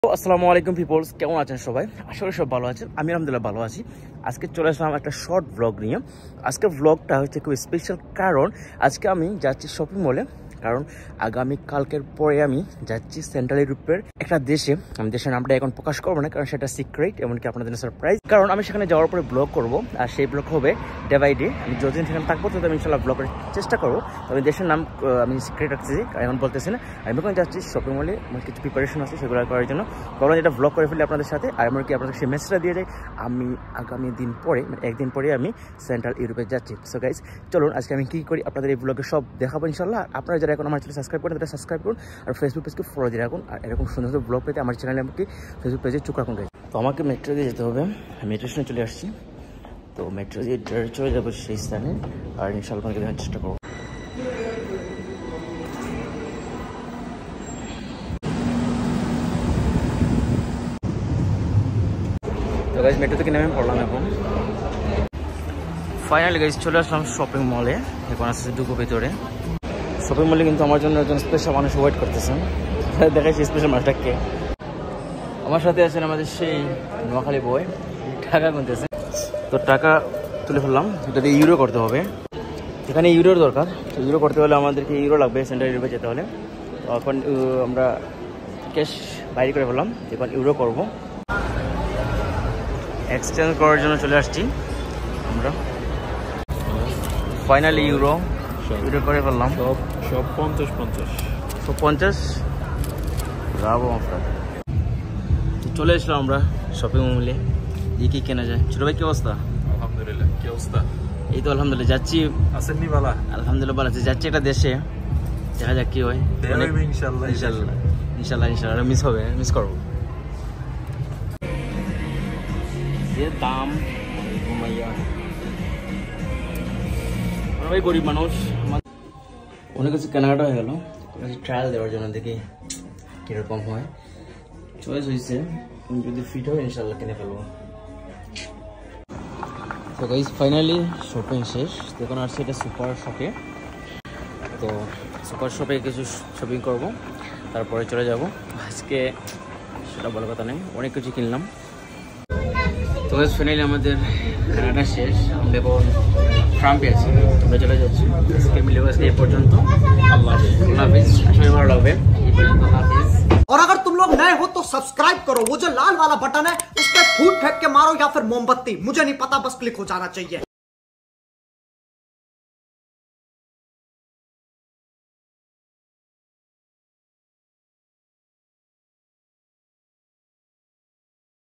আসসালামু আলাইকুম পিপলস, কেমন আছেন সবাই? আশা করি সব ভালো আছেন। আমি আলহামদুলিল্লাহ ভালো আছি। আজকে চলে আসলাম একটা শর্ট ব্লগ নিয়ে। আজকের ব্লগটা হচ্ছে খুব স্পেশাল, কারণ আজকে আমি যাচ্ছি শপিং মলে। কারণ আগামী কালকের পরে আমি যাচ্ছি সেন্ট্রাল ইউরোপের একটা দেশে। আমি দেশের নামটা এখন প্রকাশ করবো না, কারণ সেটা সিক্রেট, এমনকি আপনাদের জন্য সারপ্রাইজ। কারণ আমি সেখানে যাওয়ার পরে ব্লগ করবো, আর সেই ব্লগ হবে ডে বাই ডে। আমি যতদিন সেখানে থাকবো ততদিন আমি ইনশাল্লাহ ব্লগ করার চেষ্টা করবো। তবে দেশের নাম আমি সিক্রেট রাখছি, এখন বলতেছি না। আমি এখন যাচ্ছি শপিং মলে, আমার কিছু প্রিপারেশন আছে সেগুলো করার জন্য। ভাবলাম এটা ব্লগ করে ফেলি আপনাদের সাথে, আর এমনকি আপনাদের সেই মেসেজটা দিয়ে যাই আমি আগামী দিন পরে, মানে একদিন পরে আমি সেন্ট্রাল ইউরোপে যাচ্ছি। সো গাইজ, চলুন আজকে আমি কী করি আপনাদের এই ব্লগে সব দেখাবো ইনশাল্লাহ। আপনারা যারা এখন আমার চ্যানেল সাবস্ক্রাইব করেন তারা সাবস্ক্রাইব করুন, আর ফেসবুক পেজকে ফলো দিয়ে রাখুন। আর এরকম সুন্দর সুন্দর ব্লগ পেতে আমার চ্যানেলে আমাকে ফেসবুক পেজে চোখ রাখুন গাইজ। তো আমাকে মেট্রো দিয়ে যেতে হবে, মেট্রো স্টেশনে চলে আসছি। তো মেট্রো দিয়ে চলে যাবো সেই স্থানে, আর ইনশাল্লাহ আপনাকে দেখার চেষ্টা করবো। তো গাইজ, মেট্রো থেকে নেমে পড়লাম এখন। ফাইনালি গাইজ চলে আসলাম শপিং মলে। এখন আসছে ঢুকো ভিতরে। শপিং মলে কিন্তু আমার জন্য একজন স্পেশাল মানুষ ওয়েট করতেছেন। দেখাচ্ছি স্পেশাল মানুষটা কে। আমার সাথে আছেন আমাদের সেই নোয়াখালী বয়, টাকা গুনতেছে। তো টাকা তুলে ফেললাম, এটা দিয়ে ইউরো করতে হবে। এখানে ইউরোর দরকার, তো ইউরো করতে হলে আমাদেরকে ইউরো লাগবে, সেন্ট্রাল ইউরোপে যেতে হলে। তো এখন আমরা ক্যাশ বাইরে করে ফেললাম, এখন ইউরো করব। এক্সচেঞ্জ করার জন্য চলে আসছি আমরা। ফাইনালি ইউরো করে ফেললাম। সব 50-50 সব 50। ব্রাভো আপনার। চলে এসলাম আমরা শপিং মলে। কি কেনা যায়? ছোট ভাই, কি অবস্থা? আলহামদুলিল্লাহ। কি অবস্থা? এই তো আলহামদুলিল্লাহ যাচ্ছি। আসেননি বালা? আলহামদুলিল্লাহ ভালো আছি। যাচ্ছি একটা দেশে, দেখা যাক কি হয়। ইনশাল্লাহ ইনশাল্লাহ ইনশাল্লাহ ইনশাল্লাহ মিস হবে, মিস করবো। যে দাম ঘুমাইয়া, ভাই গরিব মানুষ, অনেক কিছু কেনাকাটা হয়ে গেল। ট্রায়াল দেওয়ার জন্য দেখি কিরকম হয়। চয়েস হয়েছে, যদি ফিট হয় ইনশাল্লাহ কিনে ফেলবো। তো গাইস, ফাইনালি শপিং শেষ। এখন আসছে এটা সুপার শপে। তো সুপার শপে কিছু শপিং করব, তারপরে চলে যাব। আজকে সেটা বলার কথা নেই, অনেক কিছু কিনলাম। তো গাইস, ফাইনালি আমাদের কেনাটা শেষ। আমরা এখন ট্রাম্পে আছি, আমরা চলে যাচ্ছি। আজকে মিলে আজকে এই পর্যন্ত। আল্লাহ হাফিজ। আসলে ভালো লাগবে। এই পর্যন্ত হাফিজ। और अगर तुम लोग नए हो तो सब्सक्राइब करो, वो जो लाल वाला बटन है उस पर फूट फेंक के मारो या फिर मोमबत्ती, मुझे नहीं पता, बस क्लिक हो जाना चाहिए।